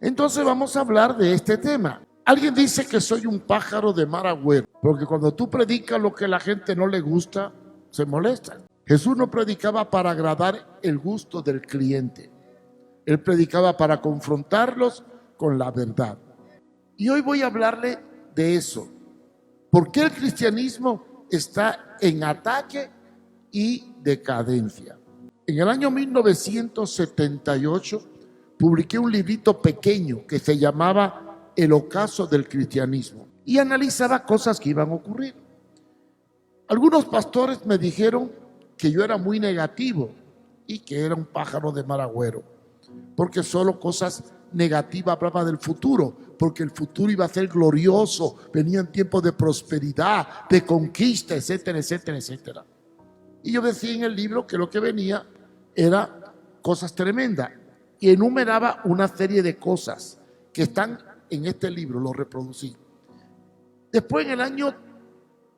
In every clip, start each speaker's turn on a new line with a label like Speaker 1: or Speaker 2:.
Speaker 1: Entonces vamos a hablar de este tema. Alguien dice que soy un pájaro de mal agüero, porque cuando tú predicas lo que a la gente no le gusta, se molesta. Jesús no predicaba para agradar el gusto del cliente. Él predicaba para confrontarlos con la verdad. Y hoy voy a hablarle de eso. ¿Por qué el cristianismo está en ataque y decadencia? En el año 1978 publiqué un librito pequeño que se llamaba El ocaso del cristianismo y analizaba cosas que iban a ocurrir. Algunos pastores me dijeron que yo era muy negativo y que era un pájaro de mal agüero, porque solo cosas negativas hablaba del futuro, porque el futuro iba a ser glorioso, venían tiempos de prosperidad, de conquista, etcétera, etcétera, etcétera. Y yo decía en el libro que lo que venía era cosas tremendas y enumeraba una serie de cosas que están en este libro, lo reproducí. Después, en el año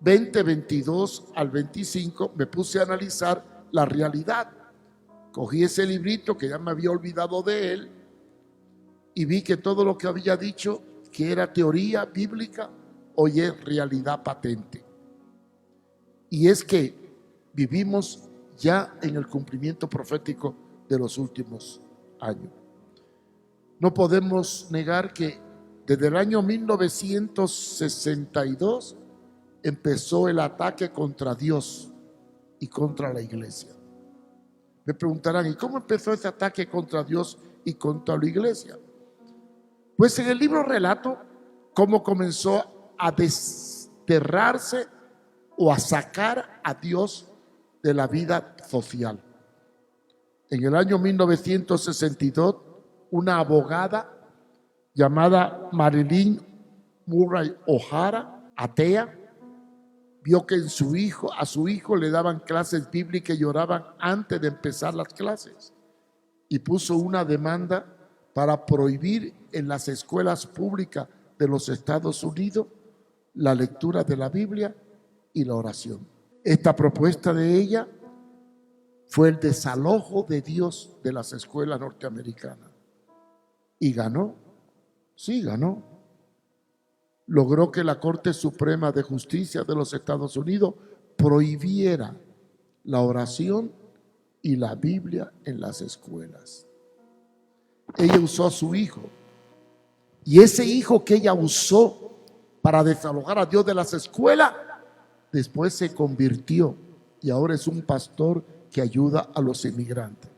Speaker 1: 2022 al 25, me puse a analizar la realidad. Cogí ese librito que ya me había olvidado de él y vi que todo lo que había dicho, que era teoría bíblica, hoy es realidad patente. Y es que vivimos ya en el cumplimiento profético de los últimos años. No podemos negar que desde el año 1962 empezó el ataque contra Dios y contra la iglesia. Me preguntarán, ¿y cómo empezó ese ataque contra Dios y contra la iglesia? Pues en el libro relato cómo comenzó a desterrarse o a sacar a Dios de la vida social. En el año 1962, una abogada llamada Marilyn Murray O'Hara, atea, vio que a su hijo le daban clases bíblicas y lloraban antes de empezar las clases y puso una demanda para prohibir en las escuelas públicas de los Estados Unidos la lectura de la Biblia y la oración. Esta propuesta de ella fue el desalojo de Dios de las escuelas norteamericanas. Y ganó, sí ganó. Logró que la Corte Suprema de Justicia de los Estados Unidos prohibiera la oración y la Biblia en las escuelas. Ella usó a su hijo y ese hijo que ella usó para desalojar a Dios de las escuelas, después se convirtió y ahora es un pastor que ayuda a los inmigrantes.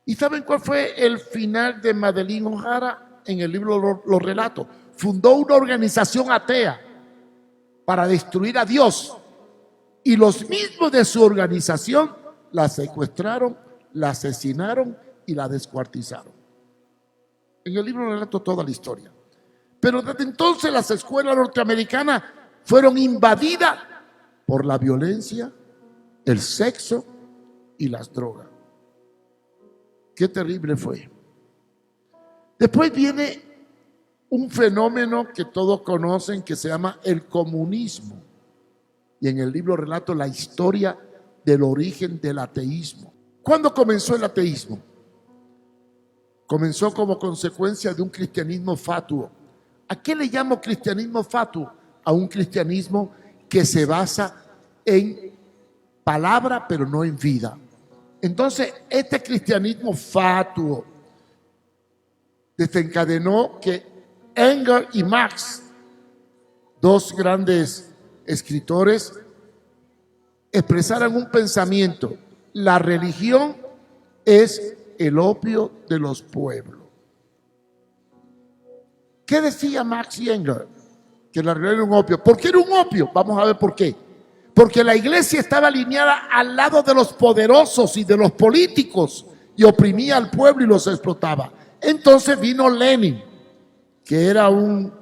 Speaker 1: ¿Y saben cuál fue el final de Marilyn O'Hara? En el libro lo relato. Fundó una organización atea para destruir a Dios y los mismos de su organización la secuestraron, la asesinaron y la descuartizaron. En el libro relato toda la historia. Pero desde entonces las escuelas norteamericanas fueron invadidas por la violencia, el sexo y las drogas. Qué terrible fue. Después viene un fenómeno que todos conocen que se llama el comunismo. Y en el libro relato la historia del origen del ateísmo. ¿Cuándo comenzó el ateísmo? Comenzó como consecuencia de un cristianismo fatuo. ¿A qué le llamo cristianismo fatuo? A un cristianismo que se basa en palabra pero no en vida. Entonces, este cristianismo fatuo desencadenó que Engels y Marx, dos grandes escritores, expresaran un pensamiento: la religión es el opio de los pueblos. ¿Qué decía Marx y Engels? Que la religión era un opio. ¿Por qué era un opio? Vamos a ver por qué. Porque la iglesia estaba alineada al lado de los poderosos y de los políticos y oprimía al pueblo y los explotaba. Entonces vino Lenin, que era un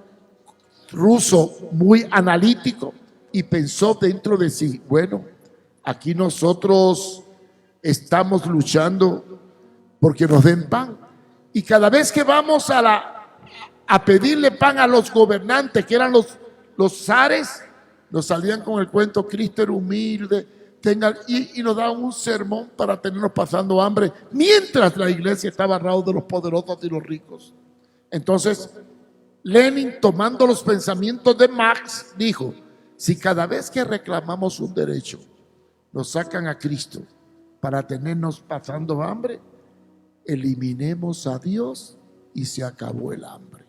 Speaker 1: ruso muy analítico, y pensó dentro de sí: bueno, aquí nosotros estamos luchando porque nos den pan. Y cada vez que vamos a pedirle pan a los gobernantes, que eran los zares, nos salían con el cuento: Cristo era humilde, y nos daban un sermón para tenernos pasando hambre, mientras la iglesia estaba al lado de los poderosos y los ricos. Entonces, Lenin, tomando los pensamientos de Marx, dijo, si cada vez que reclamamos un derecho nos sacan a Cristo para tenernos pasando hambre, eliminemos a Dios y se acabó el hambre.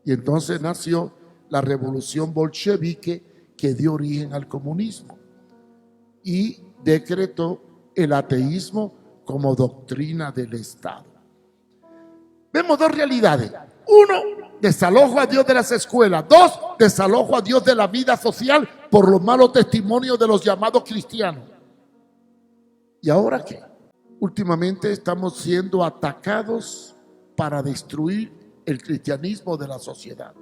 Speaker 1: Y entonces nació la revolución bolchevique que dio origen al comunismo y decretó el ateísmo como doctrina del Estado. Vemos dos realidades. Uno, desalojo a Dios de las escuelas. Dos, desalojo a Dios de la vida social por los malos testimonios de los llamados cristianos. ¿Y ahora qué? Últimamente estamos siendo atacados para destruir el cristianismo de la sociedad.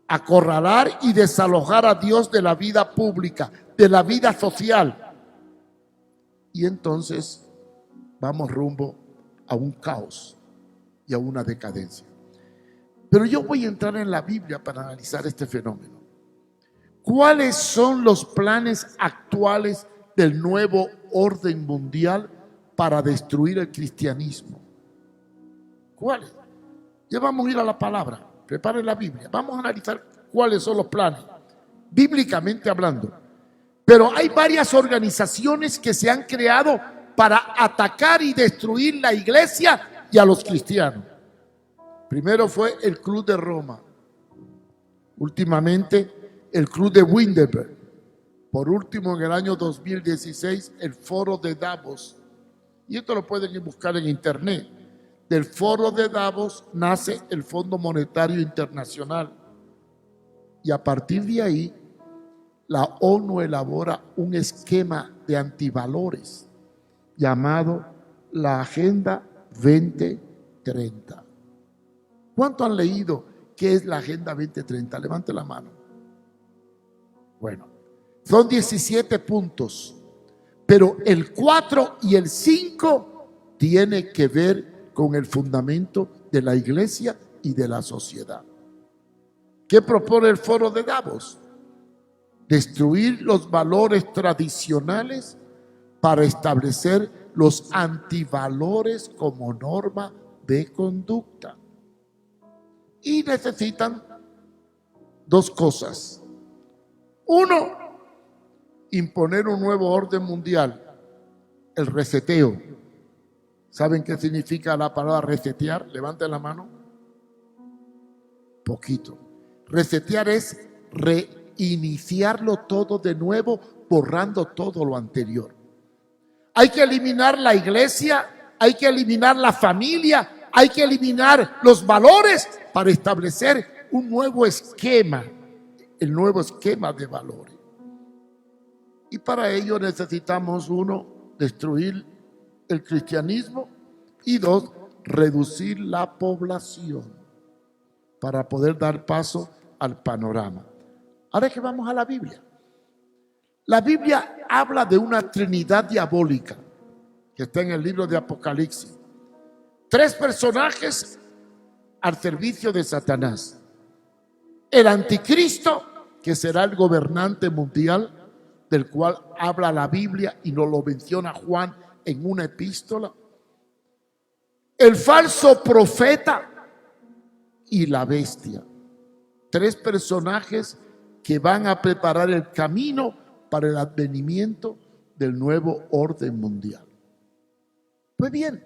Speaker 1: Acorralar y desalojar a Dios de la vida pública, de la vida social. Y entonces vamos rumbo a un caos y a una decadencia. Pero yo voy a entrar en la Biblia para analizar este fenómeno. ¿Cuáles son los planes actuales del nuevo orden mundial para destruir el cristianismo? ¿Cuáles? Ya vamos a ir a la palabra. Preparen la Biblia. Vamos a analizar cuáles son los planes, bíblicamente hablando. Pero hay varias organizaciones que se han creado para atacar y destruir la iglesia y a los cristianos. Primero fue el Club de Roma. Últimamente, el Club de Bilderberg. Por último, en el año 2016, el Foro de Davos. Y esto lo pueden buscar en internet. Del Foro de Davos nace el Fondo Monetario Internacional. Y a partir de ahí, la ONU elabora un esquema de antivalores llamado la Agenda 2030. ¿Cuánto han leído qué es la Agenda 2030? Levante la mano. Bueno, son 17 puntos, pero el 4 y el 5 tiene que ver con el fundamento de la iglesia y de la sociedad. ¿Qué propone el Foro de Davos? Destruir los valores tradicionales para establecer los antivalores como norma de conducta. Y necesitan dos cosas. Uno, imponer un nuevo orden mundial, el reseteo. ¿Saben qué significa la palabra resetear? Levanten la mano. Poquito. Resetear es reiniciarlo todo de nuevo, borrando todo lo anterior. Hay que eliminar la iglesia, hay que eliminar la familia, hay que eliminar los valores para establecer un nuevo esquema, el nuevo esquema de valores. Y para ello necesitamos, uno, destruir el cristianismo y dos, reducir la población para poder dar paso al panorama. Ahora que vamos a la Biblia. La Biblia habla de una trinidad diabólica que está en el libro de Apocalipsis. 3 personajes al servicio de Satanás. El anticristo, que será el gobernante mundial, del cual habla la Biblia y nos lo menciona Juan en una epístola. El falso profeta y la bestia. 3 personajes que van a preparar el camino para el advenimiento del nuevo orden mundial. Pues bien,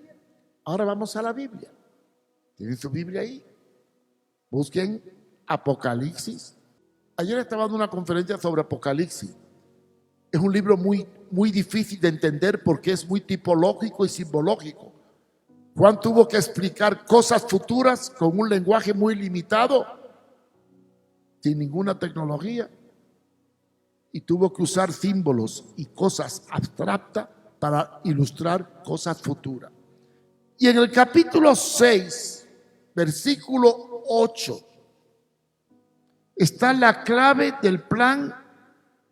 Speaker 1: ahora vamos a la Biblia. ¿Tienen su Biblia ahí? Busquen Apocalipsis. Ayer estaba dando una conferencia sobre Apocalipsis. Es un libro muy difícil de entender porque es muy tipológico y simbológico. Juan tuvo que explicar cosas futuras con un lenguaje muy limitado, sin ninguna tecnología, y tuvo que usar símbolos y cosas abstractas para ilustrar cosas futuras. Y en el capítulo 6, versículo 8, está la clave del plan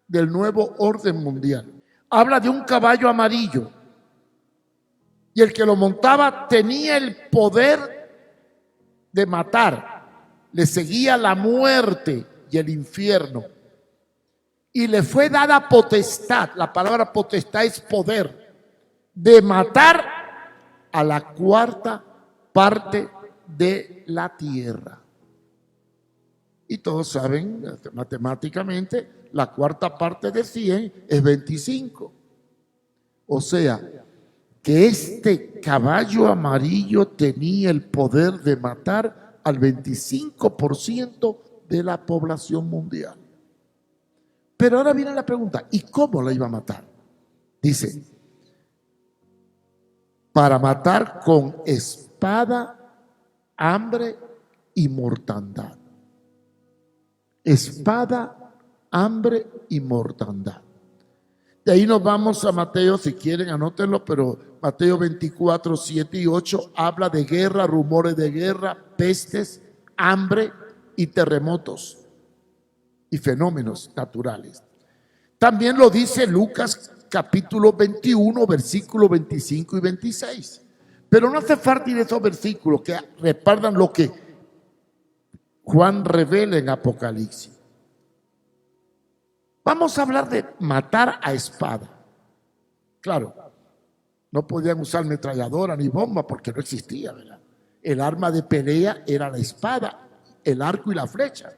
Speaker 1: del nuevo orden mundial. Habla de un caballo amarillo y el que lo montaba tenía el poder de matar. Le seguía la muerte y el infierno. Y le fue dada potestad, la palabra potestad es poder, de matar a la 1/4 parte de la tierra. Y todos saben matemáticamente, la cuarta parte de 100 es 25. O sea, que este caballo amarillo tenía el poder de matar al 25% de la población mundial. Pero ahora viene la pregunta, ¿y cómo la iba a matar? Dice, para matar con espada, hambre y mortandad. Espada, hambre y mortandad. De ahí nos vamos a Mateo, si quieren anótenlo, pero Mateo 24, 7 y 8 habla de guerra, rumores de guerra, pestes, hambre y terremotos y fenómenos naturales. También lo dice Lucas capítulo 21, versículos 25 y 26. Pero no hace falta ir a esos versículos que respaldan lo que Juan revela en Apocalipsis. Vamos a hablar de matar a espada. Claro, no podían usar ametralladora ni bomba porque no existía, ¿verdad? El arma de pelea era la espada, el arco y la flecha.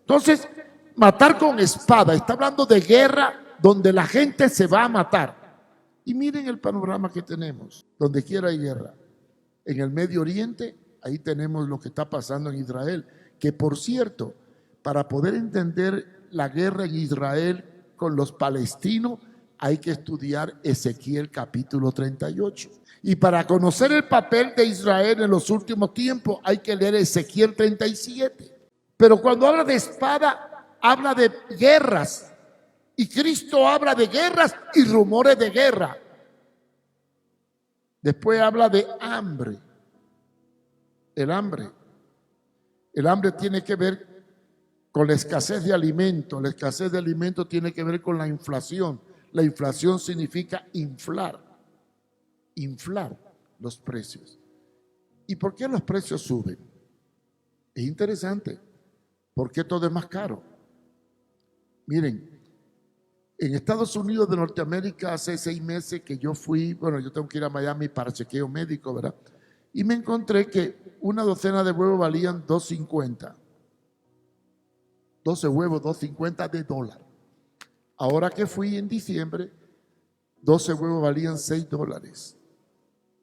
Speaker 1: Entonces, matar con espada, está hablando de guerra donde la gente se va a matar. Y miren el panorama que tenemos, donde quiera hay guerra. En el Medio Oriente, ahí tenemos lo que está pasando en Israel, que por cierto, para poder entender la guerra en Israel con los palestinos, hay que estudiar Ezequiel capítulo 38. Y para conocer el papel de Israel en los últimos tiempos, hay que leer Ezequiel 37. Pero cuando habla de espada, habla de guerras. Y Cristo habla de guerras y rumores de guerra. Después habla de hambre. El hambre. El hambre tiene que ver con la escasez de alimento. La escasez de alimento tiene que ver con la inflación. La inflación significa inflar los precios. ¿Y por qué los precios suben? Es interesante. ¿Por qué todo es más caro? Miren, en Estados Unidos de Norteamérica hace 6 meses que yo fui, bueno, yo tengo que ir a Miami para chequeo médico, ¿verdad? Y me encontré que una docena de huevos valían $2.50. 12 huevos, $2.50 de dólar. Ahora que fui en diciembre, 12 huevos valían $6.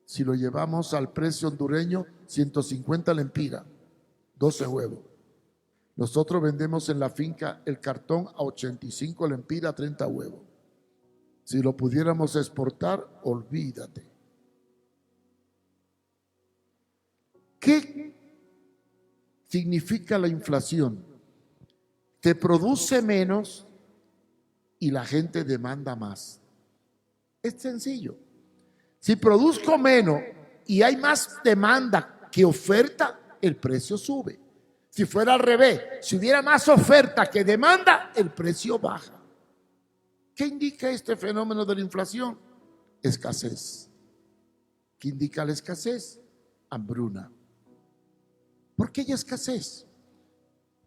Speaker 1: Si lo llevamos al precio hondureño, 150 lempiras, 12 huevos. Nosotros vendemos en la finca el cartón a 85 lempiras, 30 huevos. Si lo pudiéramos exportar, olvídate. ¿Qué significa la inflación? Te produce menos y la gente demanda más. Es sencillo. Si produzco menos y hay más demanda que oferta, el precio sube. Si fuera al revés, si hubiera más oferta que demanda, el precio baja. ¿Qué indica este fenómeno de la inflación? Escasez. ¿Qué indica la escasez? Hambruna. ¿Por qué hay escasez?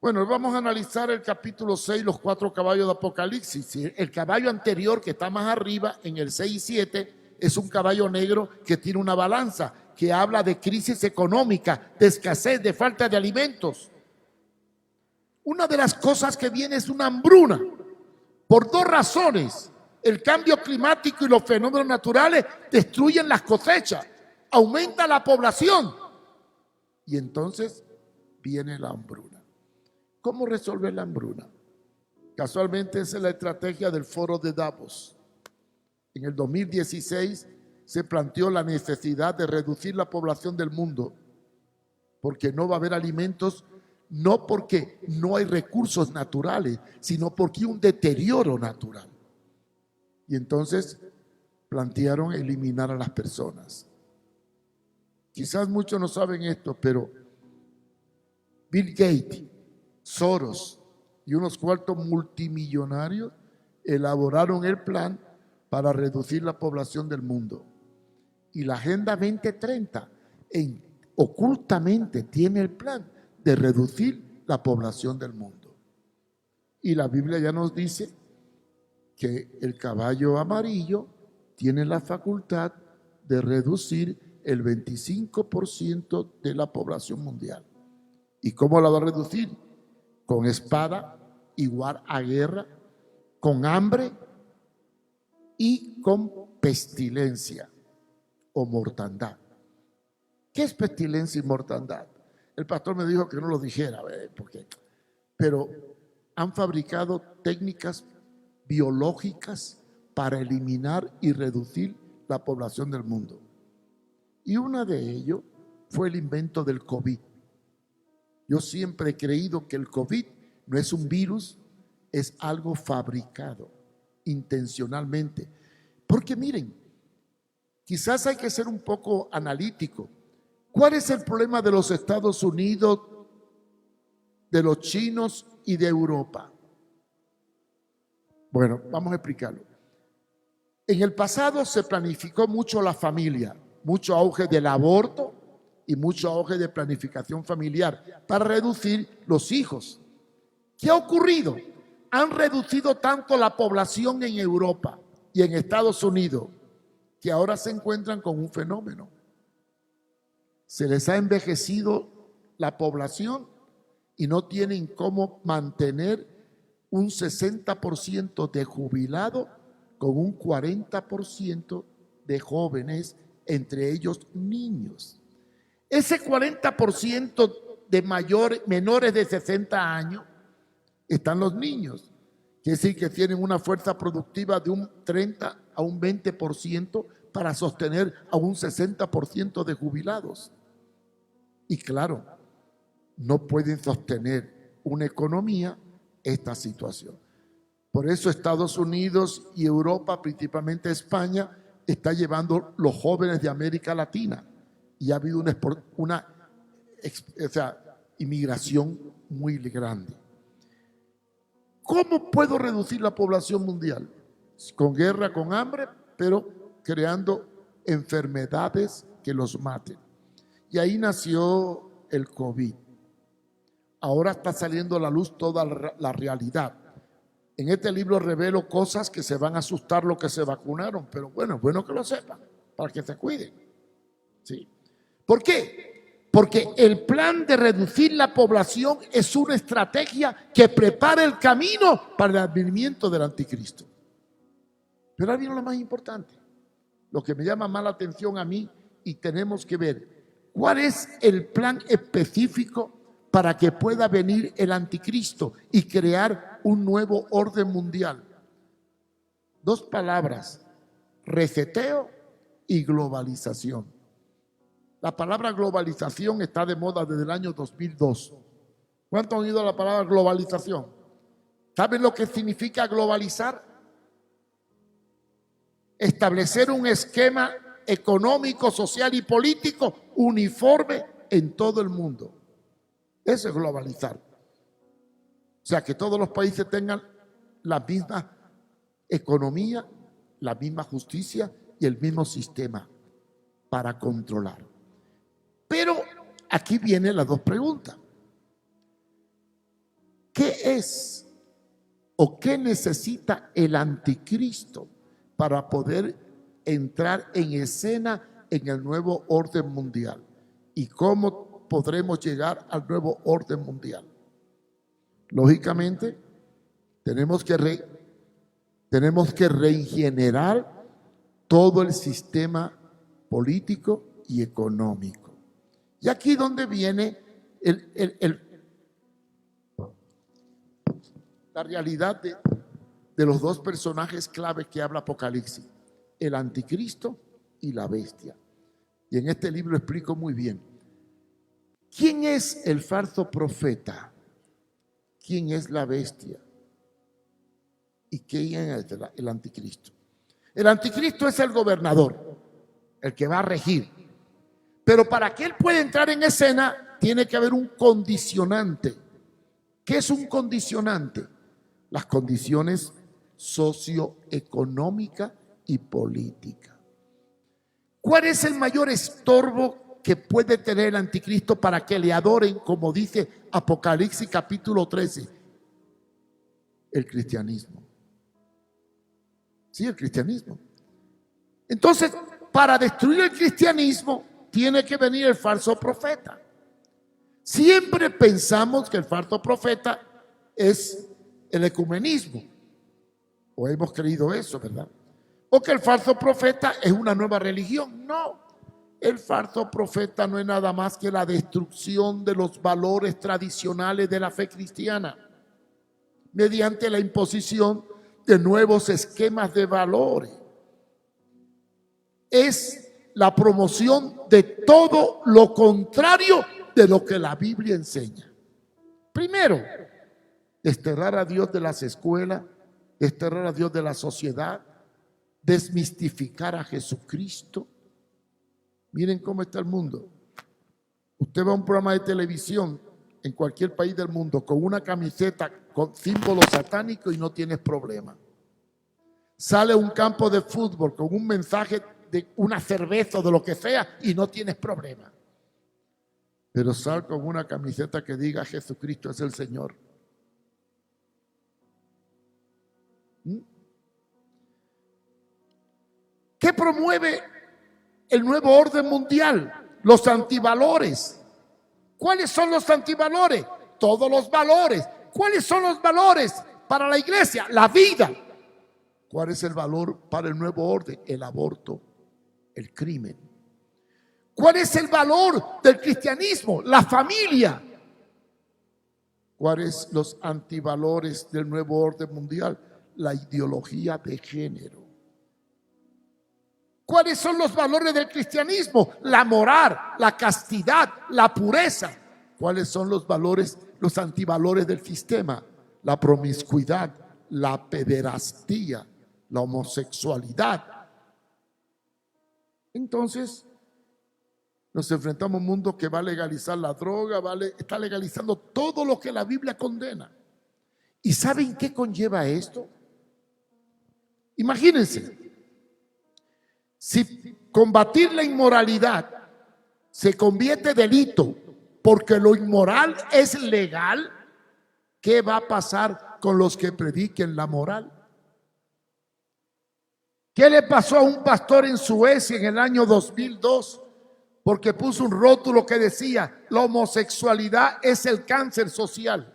Speaker 1: Bueno, vamos a analizar el capítulo 6, los 4 caballos de Apocalipsis. El caballo anterior que está más arriba, en el 6 y 7, es un caballo negro que tiene una balanza, que habla de crisis económica, de escasez, de falta de alimentos. Una de las cosas que viene es una hambruna, por 2 razones. El cambio climático y los fenómenos naturales destruyen las cosechas, aumenta la población y entonces viene la hambruna. ¿Cómo resolver la hambruna? Casualmente esa es la estrategia del foro de Davos. En el 2016 se planteó la necesidad de reducir la población del mundo porque no va a haber alimentos, no porque no hay recursos naturales, sino porque hay un deterioro natural. Y entonces plantearon eliminar a las personas. Quizás muchos no saben esto, pero Bill Gates, Soros y unos cuantos multimillonarios elaboraron el plan para reducir la población del mundo. Y la Agenda 2030 ocultamente tiene el plan de reducir la población del mundo. Y la Biblia ya nos dice que el caballo amarillo tiene la facultad de reducir el 25% de la población mundial. ¿Y cómo la va a reducir? Con espada, igual a guerra, con hambre y con pestilencia o mortandad. ¿Qué es pestilencia y mortandad? El pastor me dijo que no lo dijera, porque, pero han fabricado técnicas biológicas para eliminar y reducir la población del mundo. Y una de ellos fue el invento del COVID. Yo siempre he creído que el COVID no es un virus, es algo fabricado intencionalmente. Porque miren, quizás hay que ser un poco analítico. ¿Cuál es el problema de los Estados Unidos, de los chinos y de Europa? Bueno, vamos a explicarlo. En el pasado se planificó mucho la familia, mucho auge del aborto y mucho auge de planificación familiar para reducir los hijos. ¿Qué ha ocurrido? Han reducido tanto la población en Europa y en Estados Unidos que ahora se encuentran con un fenómeno. Se les ha envejecido la población y no tienen cómo mantener un 60% de jubilados con un 40% de jóvenes, entre ellos niños. Ese 40% de menores de 60 años están los niños, que decir que tienen una fuerza productiva de un 30 a un 20% para sostener a un 60% de jubilados. Y claro, no pueden sostener una economía esta situación. Por eso Estados Unidos y Europa, principalmente España, está llevando los jóvenes de América Latina y ha habido una inmigración muy grande. ¿Cómo puedo reducir la población mundial? Con guerra, con hambre, pero creando enfermedades que los maten. Y ahí nació el COVID. Ahora está saliendo a la luz toda la realidad. En este libro revelo cosas que se van a asustar los que se vacunaron, pero bueno, es bueno que lo sepan, para que se cuiden. ¿Sí? ¿Por qué? Porque el plan de reducir la población es una estrategia que prepara el camino para el advenimiento del anticristo. Pero ahora viene lo más importante, lo que me llama más la atención a mí, y tenemos que ver cuál es el plan específico para que pueda venir el anticristo y crear un nuevo orden mundial. Dos palabras: reseteo y globalización. La palabra globalización está de moda desde el año 2002. ¿Cuántos han oído la palabra globalización? ¿Saben lo que significa globalizar? Establecer un esquema económico, social y político uniforme en todo el mundo. Eso es globalizar. O sea, que todos los países tengan la misma economía, la misma justicia y el mismo sistema para controlar. Pero aquí vienen las dos preguntas. ¿Qué es o qué necesita el anticristo para poder entrar en escena en el nuevo orden mundial? ¿Y cómo podremos llegar al nuevo orden mundial? Lógicamente, tenemos que regenerar todo el sistema político y económico. Y aquí donde viene la realidad de los dos personajes clave que habla Apocalipsis, el anticristo y la bestia. Y en este libro explico muy bien quién es el falso profeta, quién es la bestia y quién es el anticristo. El anticristo es el gobernador, el que va a regir. Pero para que él pueda entrar en escena, tiene que haber un condicionante. ¿Qué es un condicionante? Las condiciones socioeconómicas y políticas. ¿Cuál es el mayor estorbo que puede tener el anticristo para que le adoren, como dice Apocalipsis capítulo 13? El cristianismo. Sí, el cristianismo. Entonces, para destruir el cristianismo, tiene que venir el falso profeta. Siempre pensamos que el falso profeta es el ecumenismo, o hemos creído eso, ¿verdad? O que el falso profeta es una nueva religión. No, el falso profeta no es nada más que la destrucción de los valores tradicionales de la fe cristiana mediante la imposición de nuevos esquemas de valores. Es la promoción de todo lo contrario de lo que la Biblia enseña. Primero, desterrar a Dios de las escuelas, desterrar a Dios de la sociedad, desmistificar a Jesucristo. Miren cómo está el mundo. Usted va a un programa de televisión en cualquier país del mundo con una camiseta con símbolos satánicos y no tienes problema. Sale a un campo de fútbol con un mensaje de una cerveza o de lo que sea y no tienes problema. Pero sal con una camiseta que diga Jesucristo es el Señor. ¿Qué promueve el nuevo orden mundial? Los antivalores. ¿Cuáles son los antivalores? Todos los valores. ¿Cuáles son los valores para la iglesia? La vida. ¿Cuál es el valor para el nuevo orden? El aborto, el crimen. ¿Cuál es el valor del cristianismo? La familia. ¿Cuáles son los antivalores del nuevo orden mundial? La ideología de género. ¿Cuáles son los valores del cristianismo? La moral, la castidad, la pureza. ¿Cuáles son los valores, los antivalores del sistema? La promiscuidad, la pederastía, la homosexualidad. Entonces, nos enfrentamos a un mundo que va a legalizar la droga, está legalizando todo lo que la Biblia condena. ¿Y saben qué conlleva esto? Imagínense, si combatir la inmoralidad se convierte en delito porque lo inmoral es legal, ¿qué va a pasar con los que prediquen la moral? ¿Qué le pasó a un pastor en Suecia en el año 2002? Porque puso un rótulo que decía, la homosexualidad es el cáncer social.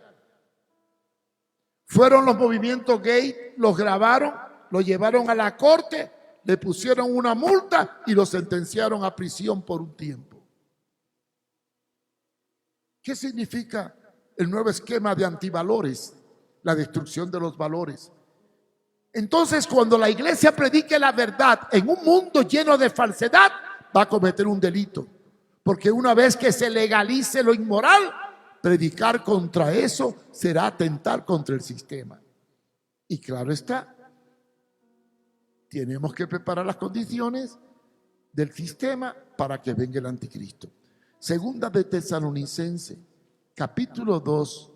Speaker 1: Fueron los movimientos gay, los grabaron, lo llevaron a la corte, le pusieron una multa y lo sentenciaron a prisión por un tiempo. ¿Qué significa el nuevo esquema de antivalores? La destrucción de los valores. Entonces, cuando la iglesia predique la verdad en un mundo lleno de falsedad, va a cometer un delito. Porque una vez que se legalice lo inmoral, predicar contra eso será atentar contra el sistema. Y claro está, tenemos que preparar las condiciones del sistema para que venga el anticristo. Segunda de Tesalonicenses, capítulo 2,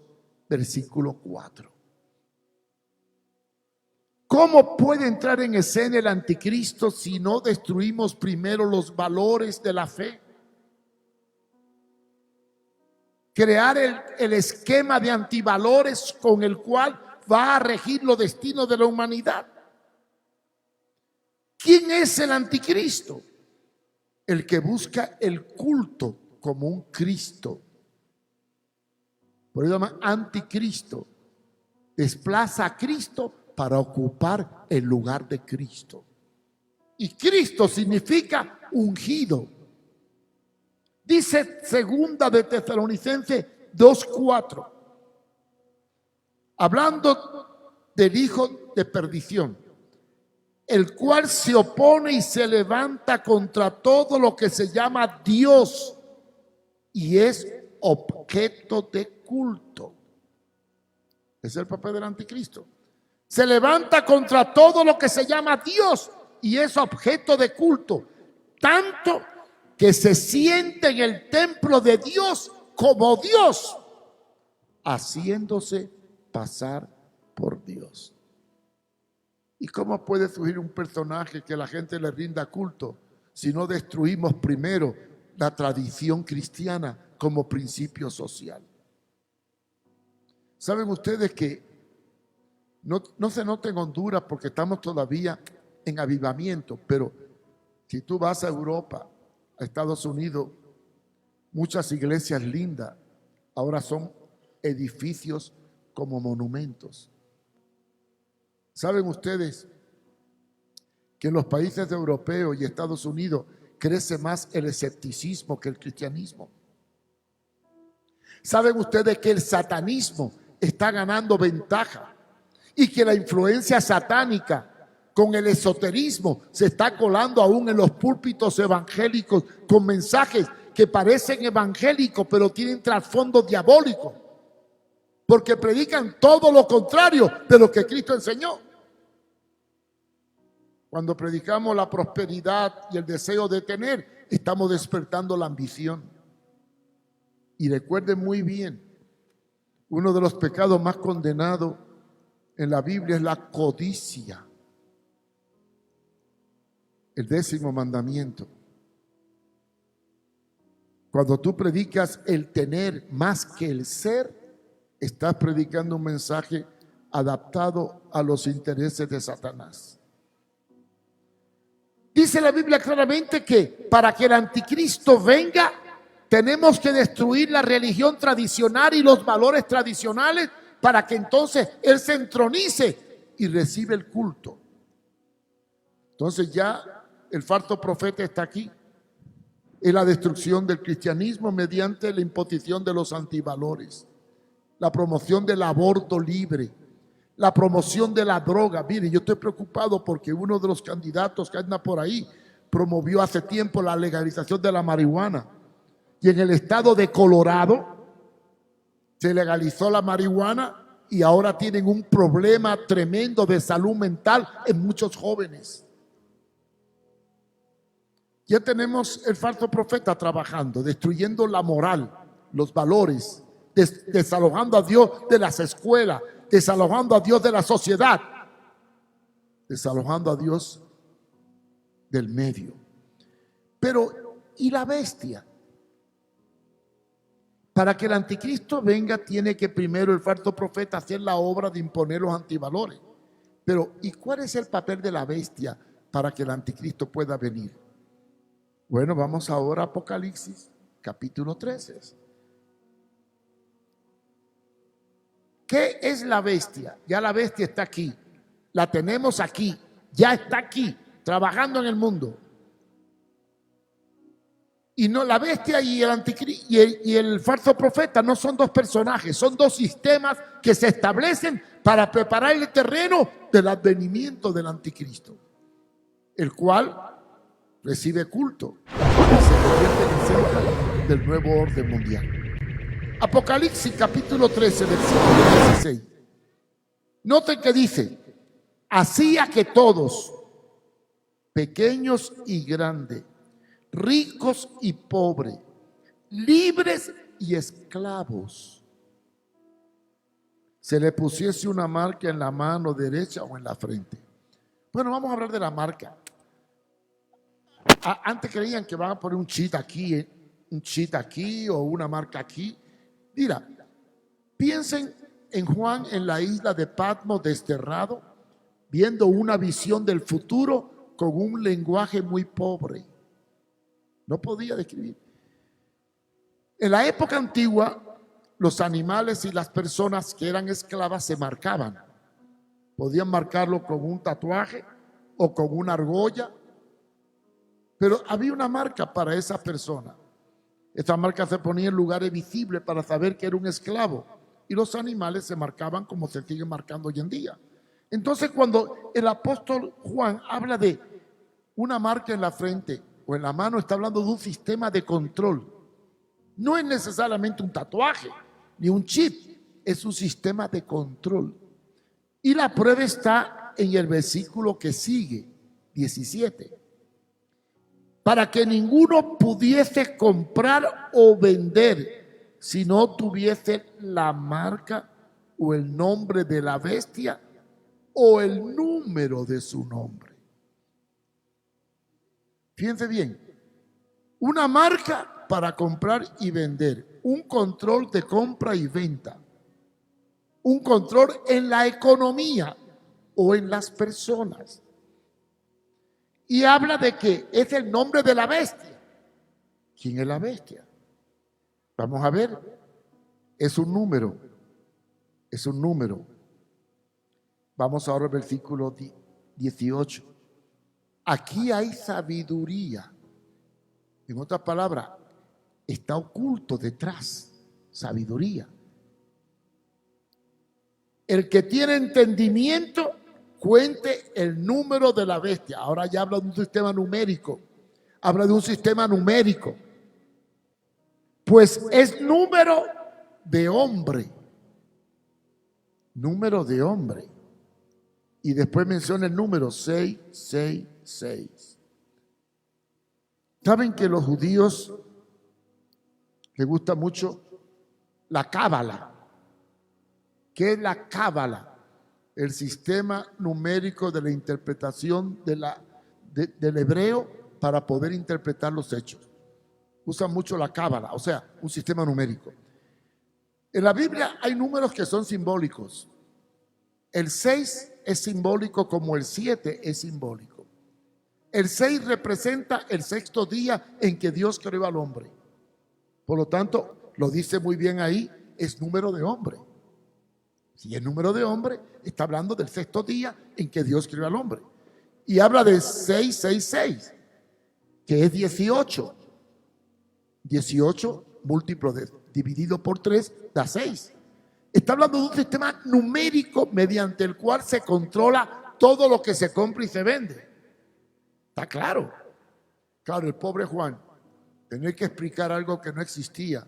Speaker 1: versículo 4. ¿Cómo puede entrar en escena el anticristo si no destruimos primero los valores de la fe? Crear el esquema de antivalores con el cual va a regir los destinos de la humanidad. ¿Quién es el anticristo? El que busca el culto como un Cristo. Por eso se llama anticristo. Desplaza a Cristo para ocupar el lugar de Cristo. Y Cristo significa ungido. Dice segunda de Tesalonicenses 2:4, hablando del hijo de perdición, el cual se opone y se levanta contra todo lo que se llama Dios y es objeto de culto. Es el papel del anticristo. Se levanta contra todo lo que se llama Dios y es objeto de culto, tanto que se siente en el templo de Dios como Dios, haciéndose pasar por Dios. ¿Y cómo puede surgir un personaje que la gente le rinda culto si no destruimos primero la tradición cristiana como principio social? ¿Saben ustedes que no se nota en Honduras porque estamos todavía en avivamiento? Pero si tú vas a Europa, a Estados Unidos, muchas iglesias lindas ahora son edificios como monumentos. ¿Saben ustedes que en los países europeos y Estados Unidos crece más el escepticismo que el cristianismo? ¿Saben ustedes que el satanismo está ganando ventaja y que la influencia satánica con el esoterismo se está colando aún en los púlpitos evangélicos con mensajes que parecen evangélicos pero tienen trasfondo diabólico, porque predican todo lo contrario de lo que Cristo enseñó? Cuando predicamos la prosperidad y el deseo de tener, estamos despertando la ambición. Y recuerden muy bien, uno de los pecados más condenados en la Biblia es la codicia. El 10º mandamiento. Cuando tú predicas el tener más que el ser, estás predicando un mensaje adaptado a los intereses de Satanás. Dice la Biblia claramente que para que el anticristo venga, tenemos que destruir la religión tradicional y los valores tradicionales para que entonces él se entronice y reciba el culto. Entonces ya el falso profeta está aquí. Es la destrucción del cristianismo mediante la imposición de los antivalores, la promoción del aborto libre, la promoción de la droga. Mire, yo estoy preocupado porque uno de los candidatos que anda por ahí promovió hace tiempo la legalización de la marihuana. Y en el estado de Colorado se legalizó la marihuana y ahora tienen un problema tremendo de salud mental en muchos jóvenes. Ya tenemos el falso profeta trabajando, destruyendo la moral, los valores, desalojando a Dios de las escuelas, desalojando a Dios de la sociedad, desalojando a Dios del medio. Pero, ¿y la bestia? Para que el anticristo venga, tiene que primero el falso profeta hacer la obra de imponer los antivalores. Pero, ¿y cuál es el papel de la bestia para que el anticristo pueda venir? Bueno, vamos ahora a Apocalipsis, capítulo 13. ¿Qué es la bestia? Ya la bestia está aquí, la tenemos aquí, ya está aquí, trabajando en el mundo. Y no, la bestia y el anticristo y el falso profeta no son dos personajes, son dos sistemas que se establecen para preparar el terreno del advenimiento del anticristo, el cual recibe culto y se convierte en el centro del nuevo orden mundial. Apocalipsis capítulo 13, versículo 16. Noten que dice: hacía que todos, pequeños y grandes, ricos y pobres, libres y esclavos, se le pusiese una marca en la mano derecha o en la frente. Bueno, vamos a hablar de la marca. Antes creían que van a poner un chip aquí o una marca aquí. Mira, piensen en Juan en la isla de Patmos desterrado, viendo una visión del futuro con un lenguaje muy pobre. No podía describir. En la época antigua, los animales y las personas que eran esclavas se marcaban. Podían marcarlo con un tatuaje o con una argolla, pero había una marca para esa persona. Esta marca se ponía en lugares visibles para saber que era un esclavo, y los animales se marcaban como se siguen marcando hoy en día. Entonces, cuando el apóstol Juan habla de una marca en la frente o en la mano, está hablando de un sistema de control. No es necesariamente un tatuaje ni un chip, es un sistema de control. Y la prueba está en el versículo que sigue, 17. Para que ninguno pudiese comprar o vender si no tuviese la marca o el nombre de la bestia o el número de su nombre. Fíjense bien, una marca para comprar y vender, un control de compra y venta, un control en la economía o en las personas. Y habla de que es el nombre de la bestia. ¿Quién es la bestia? Vamos a ver. Es un número. Es un número. Vamos ahora al versículo 18. Aquí hay sabiduría. En otras palabras, está oculto detrás sabiduría. El que tiene entendimiento, cuente el número de la bestia. Ahora ya habla de un sistema numérico. Habla de un sistema numérico. Pues es número de hombre. Número de hombre. Y después menciona el número 666. ¿Saben que los judíos les gusta mucho la cábala? ¿Qué es la cábala? El sistema numérico de la interpretación del hebreo para poder interpretar los hechos. Usan mucho la cábala, o sea, un sistema numérico. En la Biblia hay números que son simbólicos. El 6 es simbólico como el 7 es simbólico. El 6 representa el sexto día en que Dios creó al hombre. Por lo tanto, lo dice muy bien ahí, es número de hombre. Si es número de hombre, está hablando del sexto día en que Dios creó al hombre. Y habla de 666, que es 18. 18 múltiplo dividido por 3 da 6. Está hablando de un sistema numérico mediante el cual se controla todo lo que se compra y se vende. ¿Está claro? Claro, el pobre Juan, tener que explicar algo que no existía,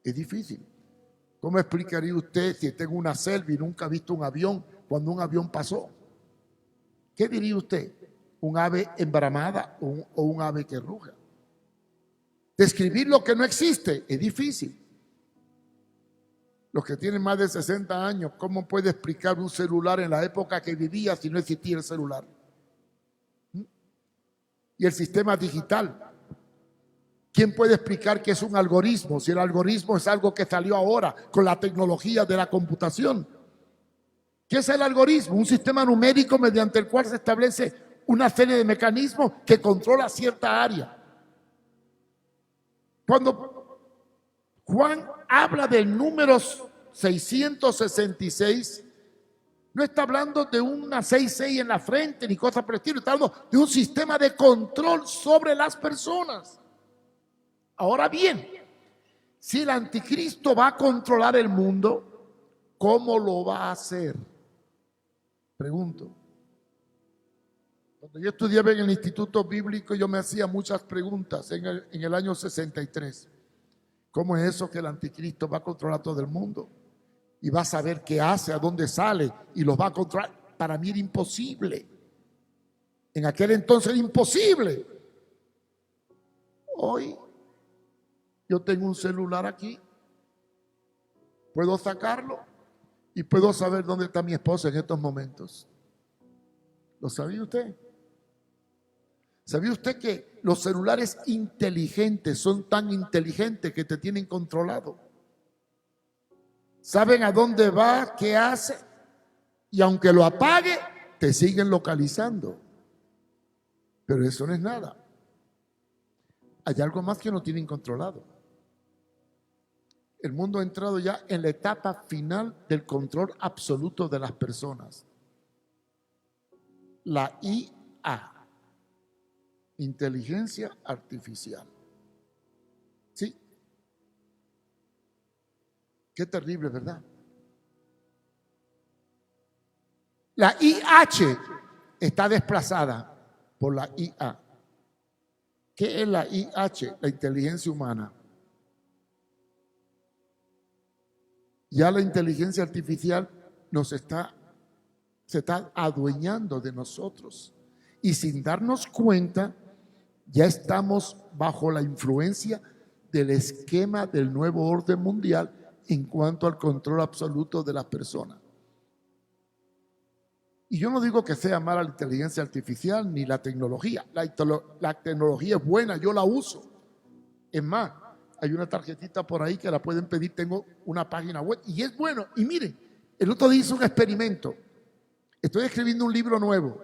Speaker 1: es difícil. ¿Cómo explicaría usted si está en una selva y nunca ha visto un avión cuando un avión pasó? ¿Qué diría usted? ¿Un ave embramada o un ave que ruja? Describir lo que no existe es difícil. Los que tienen más de 60 años, ¿cómo puede explicar un celular en la época que vivía si no existía el celular? Y el sistema digital. ¿Quién puede explicar qué es un algoritmo si el algoritmo es algo que salió ahora con la tecnología de la computación? ¿Qué es el algoritmo? Un sistema numérico mediante el cual se establece una serie de mecanismos que controla cierta área. Cuando Juan habla del número 666, no está hablando de una 66 en la frente ni cosas por el estilo, está hablando de un sistema de control sobre las personas. Ahora bien, si el anticristo va a controlar el mundo, ¿cómo lo va a hacer? Pregunto. Cuando yo estudiaba en el Instituto Bíblico, yo me hacía muchas preguntas en el año 63. ¿Cómo es eso que el anticristo va a controlar todo el mundo? Y va a saber qué hace, a dónde sale, y los va a controlar. Para mí era imposible. En aquel entonces era imposible. Hoy yo tengo un celular aquí, puedo sacarlo y puedo saber dónde está mi esposa en estos momentos. ¿Lo sabía usted? ¿Sabía usted que los celulares inteligentes son tan inteligentes que te tienen controlado? Saben a dónde va, qué hace, y aunque lo apague, te siguen localizando. Pero eso no es nada. Hay algo más que no tienen controlado. El mundo ha entrado ya en la etapa final del control absoluto de las personas. La IA, inteligencia artificial. ¿Sí? Qué terrible, ¿verdad? La IH está desplazada por la IA. ¿Qué es la IH? La inteligencia humana. Ya la inteligencia artificial se está adueñando de nosotros. Y sin darnos cuenta, ya estamos bajo la influencia del esquema del nuevo orden mundial en cuanto al control absoluto de las personas. Y yo no digo que sea mala la inteligencia artificial ni la tecnología. La tecnología es buena, yo la uso. Es más, hay una tarjetita por ahí que la pueden pedir, tengo una página web y es bueno. Y miren, el otro día hice un experimento. Estoy escribiendo un libro nuevo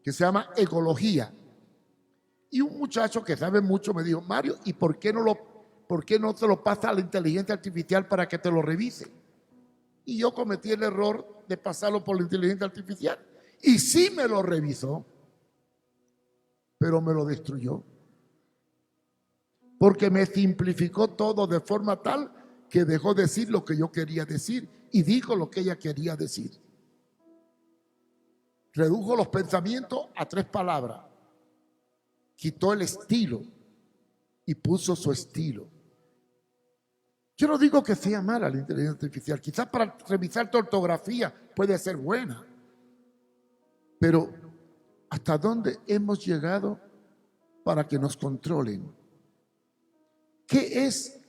Speaker 1: que se llama Ecología. Y un muchacho que sabe mucho me dijo, Mario, ¿y por qué no te lo pasa a la inteligencia artificial para que te lo revise? Y yo cometí el error de pasarlo por la inteligencia artificial. Y sí me lo revisó, pero me lo destruyó. Porque me simplificó todo de forma tal que dejó de decir lo que yo quería decir y dijo lo que ella quería decir. Redujo los pensamientos a 3 palabras. Quitó el estilo y puso su estilo. Yo no digo que sea mala la inteligencia artificial. Quizás para revisar tu ortografía puede ser buena. Pero ¿hasta dónde hemos llegado para que nos controlen? ¿Qué es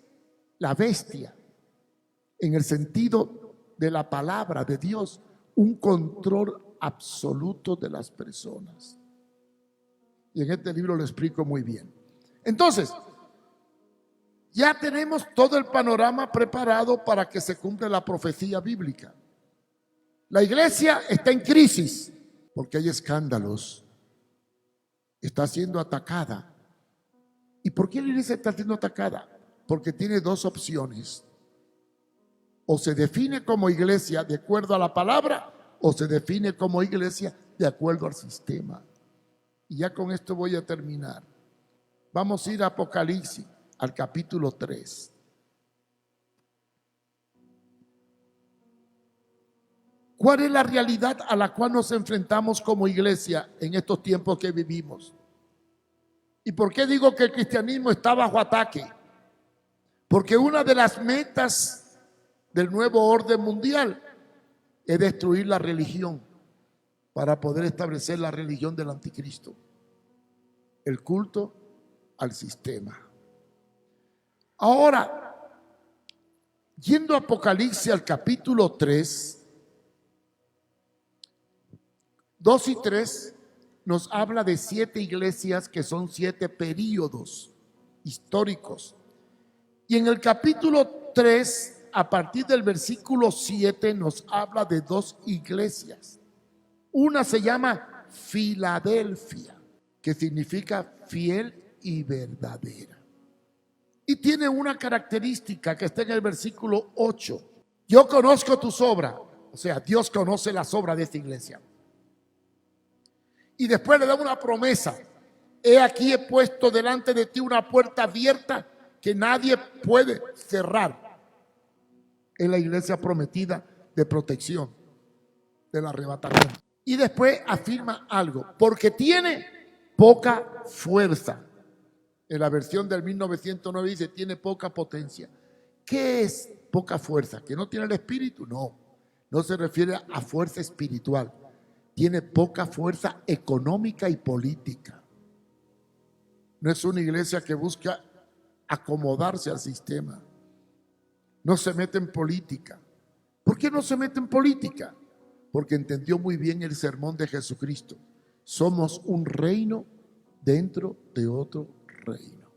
Speaker 1: la bestia? En el sentido de la palabra de Dios, un control absoluto de las personas. Y en este libro lo explico muy bien. Entonces, ya tenemos todo el panorama preparado para que se cumpla la profecía bíblica. La iglesia está en crisis porque hay escándalos. Está siendo atacada. ¿Y por qué la iglesia está siendo atacada? Porque tiene 2 opciones. O se define como iglesia de acuerdo a la palabra, o se define como iglesia de acuerdo al sistema. Y ya con esto voy a terminar. Vamos a ir a Apocalipsis, al capítulo 3. ¿Cuál es la realidad a la cual nos enfrentamos como iglesia en estos tiempos que vivimos? ¿Y por qué digo que el cristianismo está bajo ataque? Porque una de las metas del nuevo orden mundial es destruir la religión para poder establecer la religión del anticristo, el culto al sistema. Ahora, yendo a Apocalipsis al capítulo 3, 2 y 3 nos habla de 7 iglesias que son 7 períodos históricos. Y en el capítulo 3, a partir del versículo 7, nos habla de 2 iglesias. Una se llama Filadelfia, que significa fiel y verdadera. Y tiene una característica que está en el versículo 8. Yo conozco tus obras, o sea, Dios conoce las obras de esta iglesia. Y después le da una promesa. He aquí he puesto delante de ti una puerta abierta que nadie puede cerrar. Es la iglesia prometida de protección del arrebatamiento. Y después afirma algo, porque tiene poca fuerza. En la versión del 1909 dice, tiene poca potencia. ¿Qué es poca fuerza? ¿Que no tiene el espíritu? No, no se refiere a fuerza espiritual. Tiene poca fuerza económica y política. No es una iglesia que busca acomodarse al sistema. No se mete en política. ¿Por qué no se mete en política? Porque entendió muy bien el sermón de Jesucristo. Somos un reino dentro de otro reino.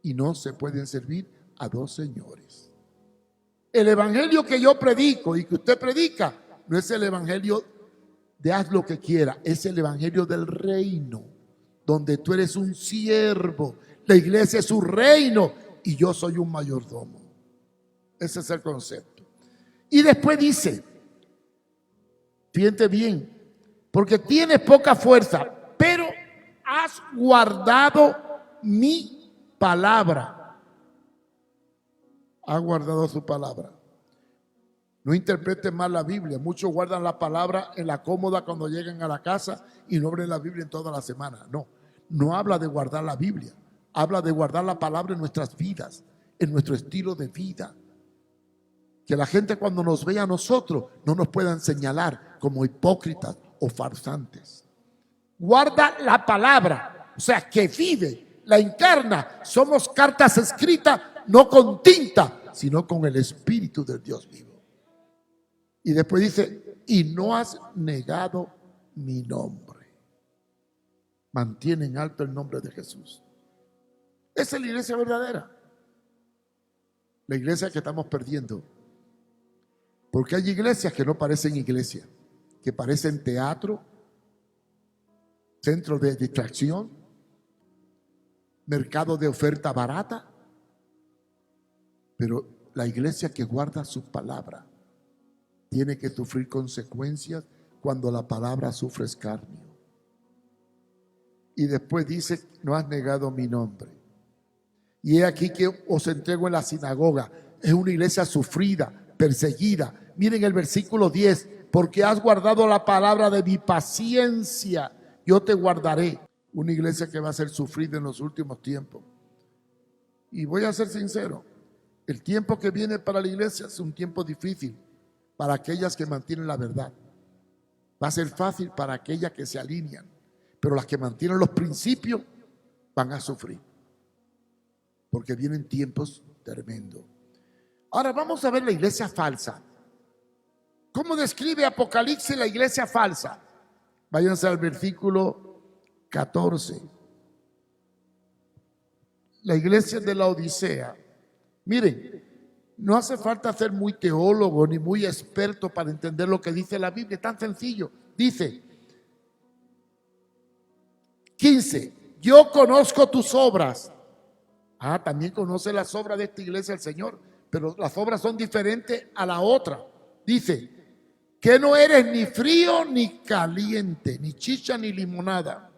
Speaker 1: Y no se pueden servir a 2 señores. El evangelio que yo predico y que usted predica no es el evangelio de haz lo que quiera, es el evangelio del reino, donde tú eres un siervo, la iglesia es un reino y yo soy un mayordomo. Ese es el concepto. Y después dice, fíjate bien, porque tienes poca fuerza, pero has guardado mi palabra. Ha guardado su palabra. No interpreten mal la Biblia. Muchos guardan la palabra en la cómoda cuando llegan a la casa y no abren la Biblia en toda la semana. No, no habla de guardar la Biblia. Habla de guardar la palabra en nuestras vidas, en nuestro estilo de vida. Que la gente cuando nos vea a nosotros no nos puedan señalar como hipócritas o farsantes. Guarda la palabra, o sea, que vive, la encarna. Somos cartas escritas no con tinta, sino con el Espíritu del Dios vivo. Y después dice, y no has negado mi nombre. Mantiene en alto el nombre de Jesús. Esa es la iglesia verdadera. La iglesia que estamos perdiendo. Porque hay iglesias que no parecen iglesia, que parecen teatro, centro de distracción, mercado de oferta barata, pero la iglesia que guarda su palabra tiene que sufrir consecuencias cuando la palabra sufre escarnio. Y después dice, no has negado mi nombre. Y he aquí que os entrego en la sinagoga. Es una iglesia sufrida, perseguida. Miren el versículo 10, porque has guardado la palabra de mi paciencia, yo te guardaré. Una iglesia que va a ser sufrida en los últimos tiempos. Y voy a ser sincero, el tiempo que viene para la iglesia es un tiempo difícil para aquellas que mantienen la verdad. Va a ser fácil para aquellas que se alinean, pero las que mantienen los principios van a sufrir, porque vienen tiempos tremendos. Ahora vamos a ver la iglesia falsa. ¿Cómo describe Apocalipsis la iglesia falsa? Váyanse al versículo 14. La iglesia de la Odisea. Miren, no hace falta ser muy teólogo ni muy experto para entender lo que dice la Biblia. Es tan sencillo. Dice 15, yo conozco tus obras. También conoce las obras de esta iglesia el Señor, pero las obras son diferentes a la otra. Dice que no eres ni frío ni caliente, ni chicha ni limonada.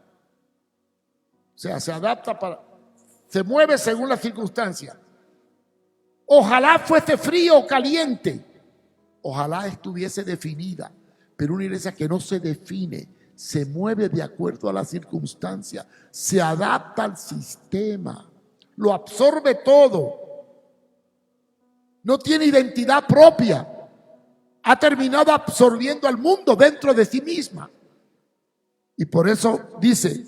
Speaker 1: O sea, se mueve según la circunstancia. Ojalá fuese frío o caliente. Ojalá estuviese definida. Pero una iglesia que no se define, se mueve de acuerdo a la circunstancia, se adapta al sistema, lo absorbe todo. No tiene identidad propia. Ha terminado absorbiendo al mundo dentro de sí misma. Y por eso dice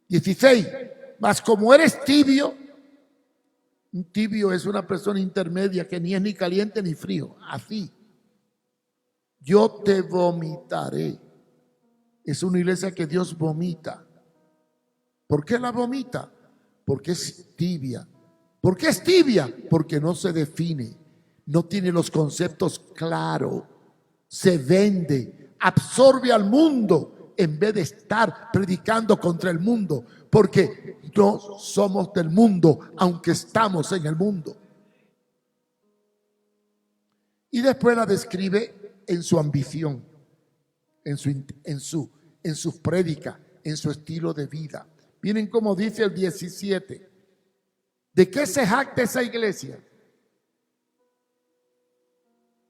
Speaker 1: 16, mas como eres tibio, un tibio es una persona intermedia que ni es ni caliente ni frío, así, yo te vomitaré. Es una iglesia que Dios vomita. ¿Por qué la vomita? Porque es tibia. ¿Por qué es tibia? Porque no se define, no tiene los conceptos claros, se vende, absorbe al mundo en vez de estar predicando contra el mundo, porque no somos del mundo, aunque estamos en el mundo. Y después la describe en su ambición, en sus prédicas, en su estilo de vida. Miren cómo dice el 17. ¿De qué se jacta esa iglesia?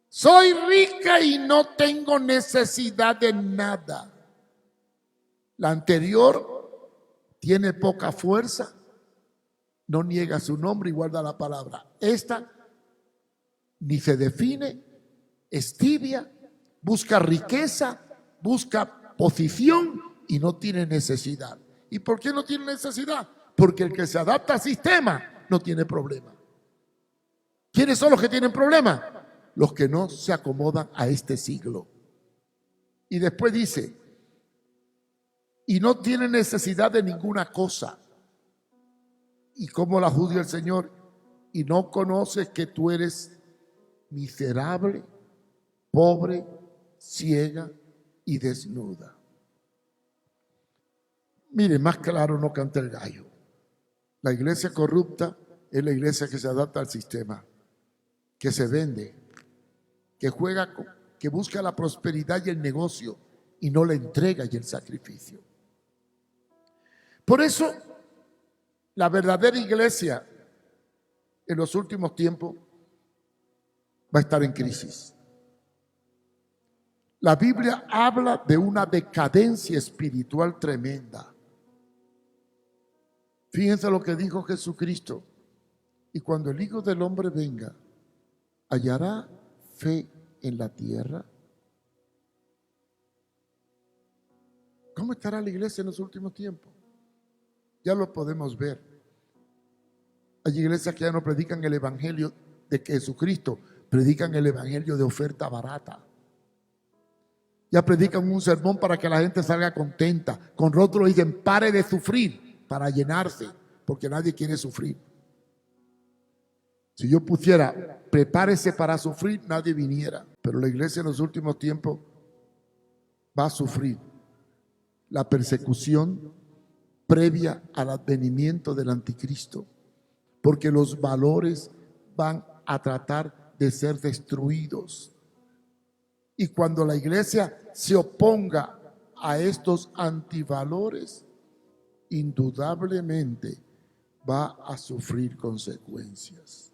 Speaker 1: Soy rica y no tengo necesidad de nada. La anterior tiene poca fuerza, no niega su nombre y guarda la palabra. Esta ni se define, es tibia, busca riqueza, busca posición y no tiene necesidad. ¿Y por qué no tiene necesidad? Porque el que se adapta al sistema no tiene problema. ¿Quiénes son los que tienen problema? Los que no se acomodan a este siglo. Y después dice, y no tiene necesidad de ninguna cosa. Y como la juzga el Señor, y no conoces que tú eres miserable, pobre, ciega y desnuda. Mire, más claro no canta el gallo. La iglesia corrupta es la iglesia que se adapta al sistema, que se vende, que juega, que busca la prosperidad y el negocio y no la entrega y el sacrificio. Por eso, la verdadera iglesia en los últimos tiempos va a estar en crisis. La Biblia habla de una decadencia espiritual tremenda. Fíjense lo que dijo Jesucristo. Y cuando el Hijo del Hombre venga, ¿hallará fe en la tierra? ¿Cómo estará la iglesia en los últimos tiempos? Ya lo podemos ver. Hay iglesias que ya no predican el evangelio de Jesucristo, predican el evangelio de oferta barata. Ya predican un sermón para que la gente salga contenta. Con rótulos dicen, pare de sufrir, para llenarse, porque nadie quiere sufrir. Si yo pusiera, prepárese para sufrir, nadie viniera. Pero la iglesia en los últimos tiempos va a sufrir la persecución previa al advenimiento del anticristo, porque los valores van a tratar de ser destruidos. Y cuando la iglesia se oponga a estos antivalores, indudablemente va a sufrir consecuencias.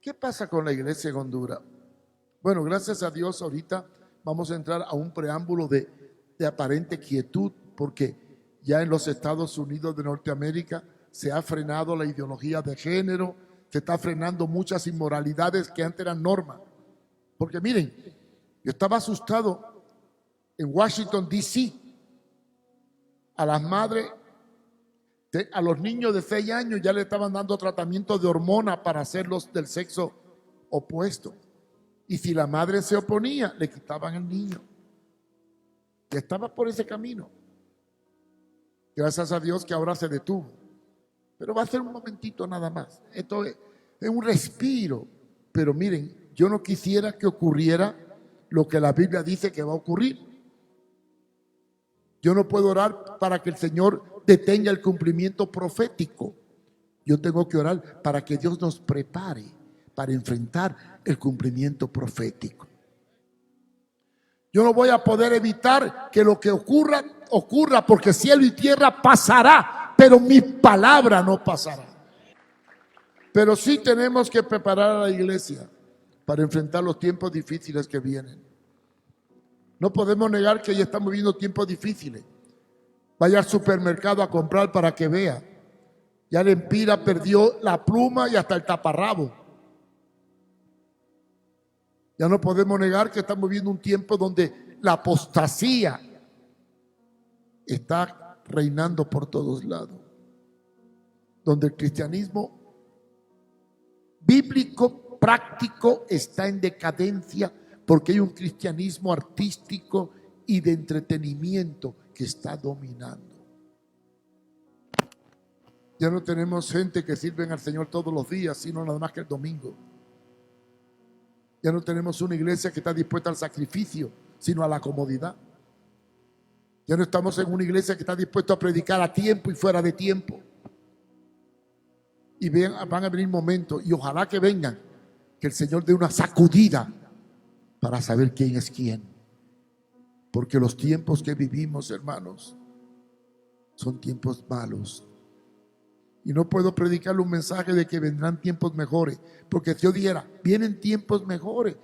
Speaker 1: ¿Qué pasa con la iglesia en Honduras? Bueno, gracias a Dios ahorita vamos a entrar a un preámbulo de aparente quietud, porque ya en los Estados Unidos de Norteamérica se ha frenado la ideología de género, se está frenando muchas inmoralidades que antes eran norma. Porque miren, yo estaba asustado en Washington, D.C., a las madres, a los niños de 6 años ya le estaban dando tratamiento de hormona para hacerlos del sexo opuesto. Y si la madre se oponía, le quitaban el niño. Ya estaba por ese camino. Gracias a Dios que ahora se detuvo. Pero va a ser un momentito nada más. Esto es un respiro. Pero miren, yo no quisiera que ocurriera lo que la Biblia dice que va a ocurrir. Yo no puedo orar para que el Señor detenga el cumplimiento profético. Yo tengo que orar para que Dios nos prepare para enfrentar el cumplimiento profético. Yo no voy a poder evitar que lo que ocurra, ocurra, porque cielo y tierra pasará, pero mi palabra no pasará. Pero sí tenemos que preparar a la iglesia para enfrentar los tiempos difíciles que vienen. No podemos negar que ya estamos viviendo tiempos difíciles. Vaya al supermercado a comprar para que vea. Ya el empira perdió la pluma y hasta el taparrabo. Ya no podemos negar que estamos viviendo un tiempo donde la apostasía está reinando por todos lados. Donde el cristianismo bíblico, práctico, está en decadencia porque hay un cristianismo artístico y de entretenimiento que está dominando. Ya no tenemos gente que sirven al Señor todos los días, sino nada más que el domingo. Ya no tenemos una iglesia que está dispuesta al sacrificio, sino a la comodidad. Ya no estamos en una iglesia que está dispuesta a predicar a tiempo y fuera de tiempo. Y van a venir momentos, y ojalá que vengan, que el Señor dé una sacudida para saber quién es quién. Porque los tiempos que vivimos, hermanos, son tiempos malos. Y no puedo predicarle un mensaje de que vendrán tiempos mejores, porque si yo dijera, vienen tiempos mejores,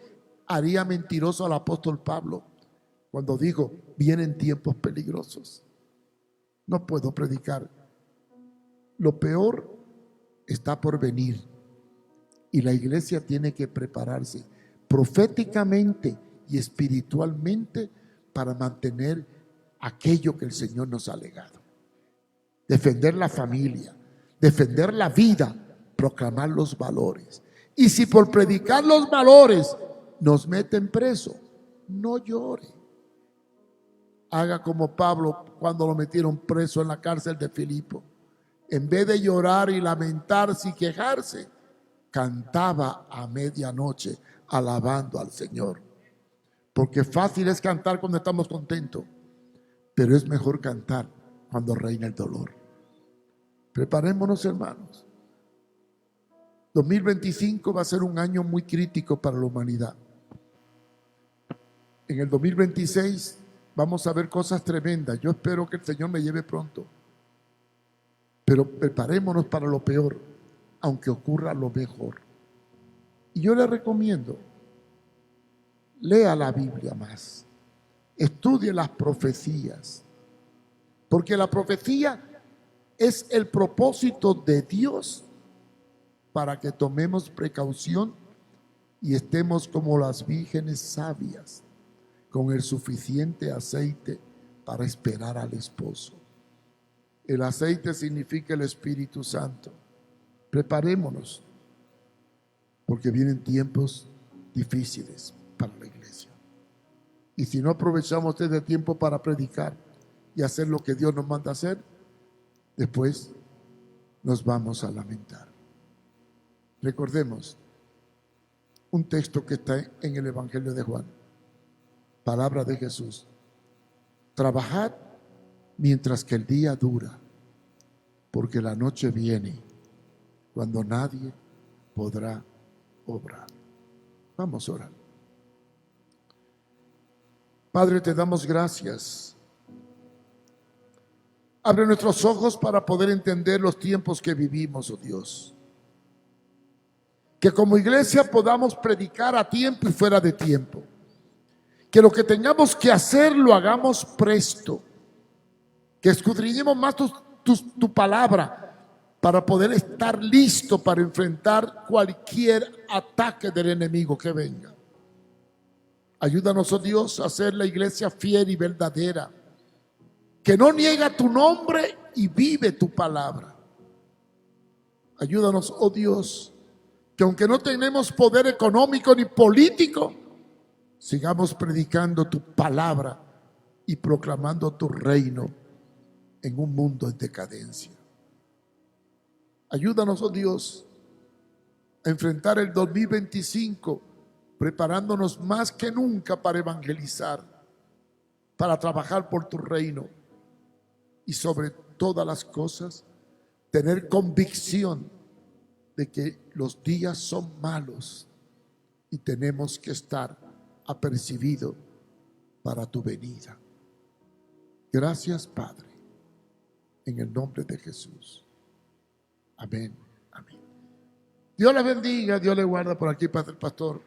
Speaker 1: haría mentiroso al apóstol Pablo cuando dijo, vienen tiempos peligrosos. No puedo predicar. Lo peor está por venir y la iglesia tiene que prepararse proféticamente y espiritualmente para mantener aquello que el Señor nos ha legado. Defender la familia, defender la vida, proclamar los valores. Y si por predicar los valores nos meten preso, no llore. Haga como Pablo cuando lo metieron preso en la cárcel de Filipo. En vez de llorar y lamentarse y quejarse, cantaba a medianoche alabando al Señor. Porque fácil es cantar cuando estamos contentos, pero es mejor cantar cuando reina el dolor. Preparémonos, hermanos. 2025 va a ser un año muy crítico para la humanidad. En el 2026 vamos a ver cosas tremendas. Yo espero que el Señor me lleve pronto. Pero preparémonos para lo peor, aunque ocurra lo mejor. Y yo le recomiendo, lea la Biblia más. Estudie las profecías. Porque la profecía es el propósito de Dios para que tomemos precaución y estemos como las vírgenes sabias, con el suficiente aceite para esperar al esposo. El aceite significa el Espíritu Santo. Preparémonos, porque vienen tiempos difíciles para la iglesia. Y si no aprovechamos este tiempo para predicar y hacer lo que Dios nos manda hacer, después nos vamos a lamentar. Recordemos un texto que está en el Evangelio de Juan, palabra de Jesús. Trabajad mientras que el día dura, porque la noche viene cuando nadie podrá obrar. Vamos a orar. Padre, te damos gracias. Abre nuestros ojos para poder entender los tiempos que vivimos, oh Dios. Que como iglesia podamos predicar a tiempo y fuera de tiempo. Que lo que tengamos que hacer lo hagamos presto. Que escudriñemos más tu palabra para poder estar listo para enfrentar cualquier ataque del enemigo que venga. Ayúdanos, oh Dios, a hacer la iglesia fiel y verdadera, que no niega tu nombre y vive tu palabra. Ayúdanos, oh Dios, que aunque no tenemos poder económico ni político, sigamos predicando tu palabra y proclamando tu reino en un mundo en decadencia. Ayúdanos, oh Dios, a enfrentar el 2025 preparándonos más que nunca para evangelizar, para trabajar por tu reino y sobre todas las cosas tener convicción de que los días son malos y tenemos que estar apercibidos para tu venida. Gracias, Padre, en el nombre de Jesús. Amén, amén. Dios le bendiga, Dios le guarda. Por aquí, Padre Pastor.